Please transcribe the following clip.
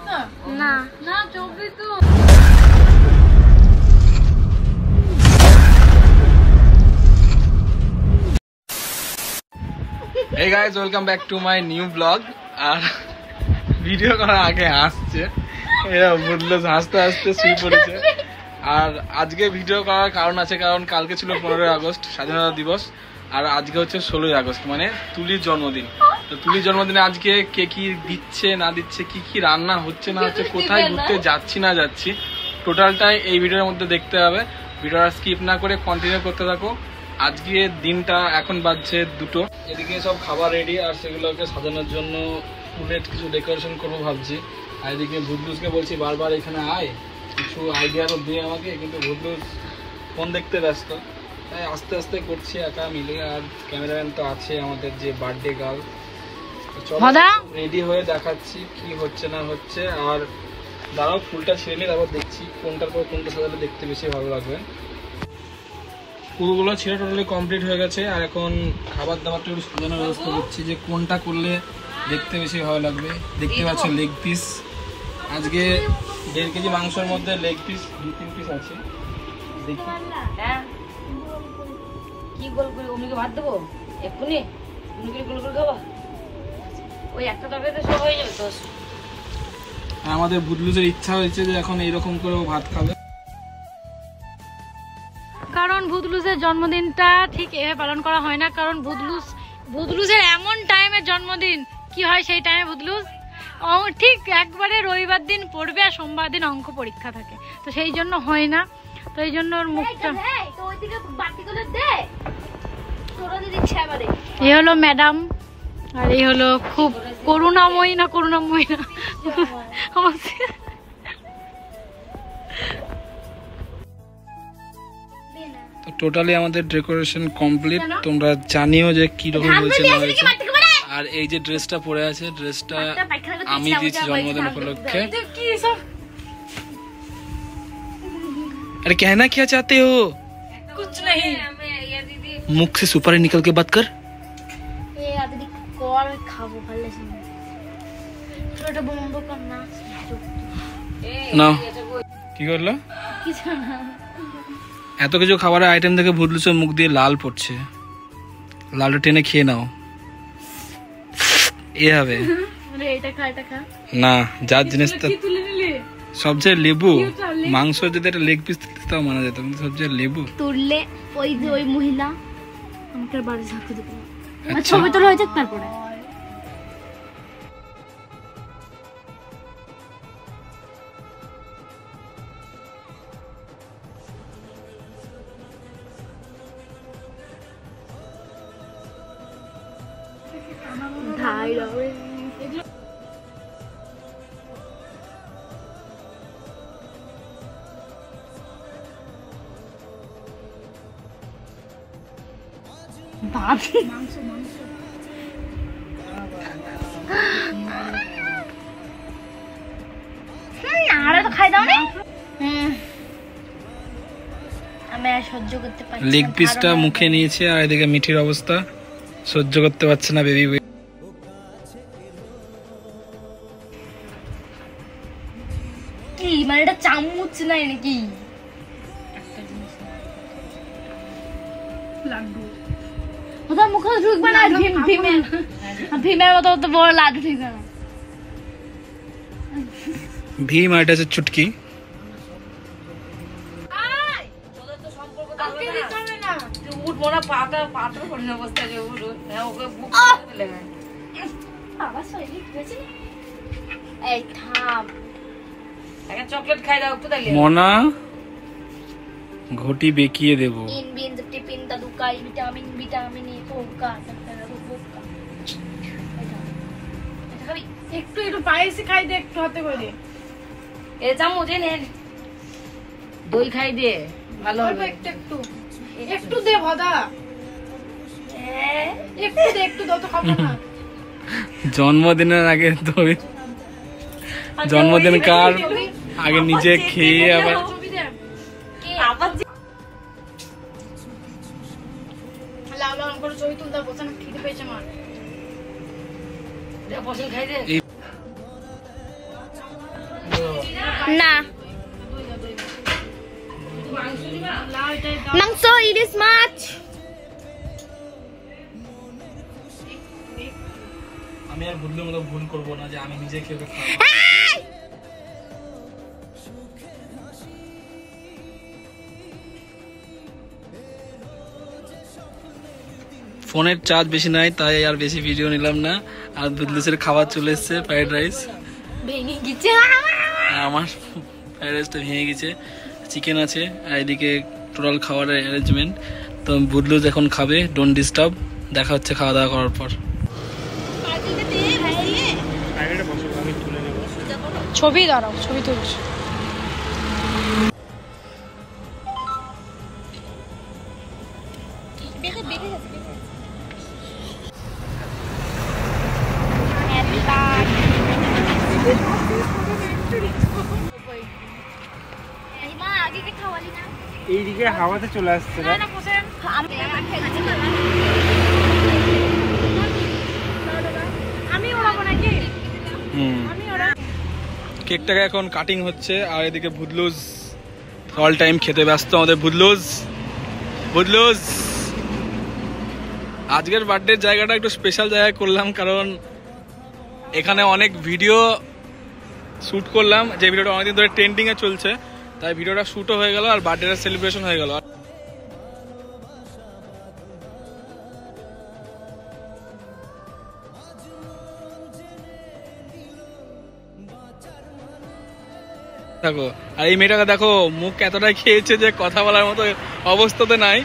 না না চলবে তো। Hey guys, welcome back to my new vlog. আর ভিডিও করার আগে হাসছে, এরা বুঝলো হাসতে হাসতে শুয়ে পড়েছে। আর আজকে ভিডিও করার কারণ আছে, কারণ কালকে ছিল 15ই আগস্ট স্বাধীনতা দিবস, আর আজকে হচ্ছে 16ই আগস্ট মানে তুলির জন্মদিন। তো তুলির জন্মদিনে আজকে কে কি দিচ্ছে না দিচ্ছে, কি কি রান্না হচ্ছে না হচ্ছে, কোথায় ঘুরতে যাচ্ছি না যাচ্ছি, টোটালটাই এই ভিডিওর মধ্যে দেখতে হবে। ভিডিওটা স্কিপ না করে কন্টিনিউ করতে থাকো। আজকে দিনটা এখন বাজছে 2টো, এদিকে সব খাবার রেডি আর সেগুলোকে সাজানোর জন্য ফুলের কিছু ডেকোরেশন করবো ভাবছি। আর এদিকে ভুদলুসকে বলছি বারবার এখানে আয়, কিছু আইডিয়া তো দিয়ে আমাকে, কিন্তু ভুদলুস ফোন দেখতে ব্যস্ত, তাই আস্তে আস্তে করছি একা মিলে। আর ক্যামেরাম্যান তো আছে আমাদের, যে বার্থডে গার্ল। রেডি হয়ে দেখাচ্ছি কি হচ্ছে না হচ্ছে। আর দাঁড়াও ফুলটা ছেড়ে নিই, তারপর দেখছি কোনটার পর কোনটা সাজালে দেখতে বেশি ভালো লাগবে। ফুলগুলো ছেড়ে টোটালি কমপ্লিট হয়ে গেছে, আর এখন খাবার দাবারটা একটু সাজানোর ব্যবস্থা করছি যে কোনটা করলে দেখতে বেশি ভালো লাগবে। দেখতে পাচ্ছ লেগ পিস, আজকে 1.5 কেজি মাংসের মধ্যে লেগ পিস 2-3 পিস আছে। দেখি কি গোল করে অমনিকে ভাত দেবো এক্ষুনি, অমনিকে গোল করে খাবা, ওই একটা তরকারিতে সব হয়ে যাবে তো। আমাদের বুদলুসের ইচ্ছা হয়েছে যে এখন এইরকম করে ভাত খাবে, কারণ ভুদলুসের জন্মদিনটা ঠিক এভাবে পালন করা হয় না। কারণ ভুদলুসের এমন টাইমে জন্মদিন, কি হয় সেই টাইমে ভুদলুস ঠিক একবারে রবিবার দিন পড়বে আর সোমবার দিন অঙ্ক পরীক্ষা থাকে, তো সেই জন্য হয় না। তো এই জন্য ওর মুখটা এই হলো ম্যাডাম, আর এই হলো খুব করুণাময়ী না তো টোটালি আমাদের ডেকোরেশন কমপ্লিট। তোমরা জানিও যে কি রকম হয়েছে না হয়েছে। আর এই যে ড্রেসটা পরে আছে, ড্রেসটা আমি দিয়েছি জন্মদিন উপলক্ষে। अरे कहना क्या चाहते हो? कुछ नहीं, मुख से सुपारी निकल के बात कर। না কি করলো? এত কিছু খাবারের আইটেম দেখে ভুদলুসের মুখ দিয়ে লাল পড়ছে, লালটা টেনে খেয়ে নাও। এ হবে না, যার জিনিসটা সবচেয়ে লেবু, মাংস যদি একটা লেগ পিস তাও মানা যেত, কিন্তু সবচেয়ে লেবু তুললে ওই যে ওই মহিলা আমাকে বাড়ি ঝাঁকে দেবে, ছবি তোলা হয়েছে তারপরে। লেগ পিসটা মুখে নিয়েছে, আর এদিকে মিঠির অবস্থা সহ্য করতে পারছে না বেবি। কি মানে এটা চামচ নাই নাকি? ওটা মুখে ঢুকবে না, ভীমের মতো তো বড় লাড্ডু ঢুকবে না। ভীম আর এটা হচ্ছে চুটকি। চকলেট খাই দাও তো, মনা ঘটি বেঁকিয়ে দেবো। একটু একটু পায়েসি খাই দে, একটু হাতে করে এ চামচ এনে দই খাই দে, ভালো হবে। একটু একটু দে ভদা, একটু দে, একটু দাও তো, খাবো না। জন্মদিনের আগে দই, জন্মদিন কার আগে নিজে খেয়ে আবার ছবি তুলতে বসে না, খিদে পেয়েছে আমার। না মাংস ইলিশ মাছ। আমি আর ভুললে মতো ভুল করবো না যে আমি নিজে খেয়ে খাবো। ফোনের চার্জ বেশি নাই তাই আর বেশি ভিডিও নিলাম না। আর দুধলুসের খাবার চলে এসছে, ফ্রাইড রাইস ভেঙে গেছে আমার, ফ্রাইড রাইসটা ভেঙে গেছে, চিকেন আছে আর এদিকে টোটাল খাবারের অ্যারেঞ্জমেন্ট। তো বুদলুস এখন খাবে, ডোন্ট ডিস্টার্ব। দেখা হচ্ছে খাওয়া দাওয়া করার পর। ছবি দাঁড়াও, ছবি তুলছি। এইদিকে হাওয়াতে চলে আসছে না? আমি ওড়াবো নাকি? কেকটাকে এখন কাটিং হচ্ছে আর এদিকে বুদলুস অল টাইম খেতে ব্যস্ত। আমাদের বুদলুস আজকের বার্থডে জায়গাটা একটু স্পেশাল জায়গায় করলাম, কারণ এখানে অনেক ভিডিও শ্যুট করলাম, যে ভিডিওটা অনেকদিন ধরে ট্রেন্ডিংয়ে চলছে, তাই ভিডিওটা শ্যুটও হয়ে গেল আর বার্থডে সেলিব্রেশন হয়ে গেল। দেখো আর এই মেয়েটাকে দেখো, মুখ এতটা খেয়েছে যে কথা বলার মতো অবস্থাতে নাই।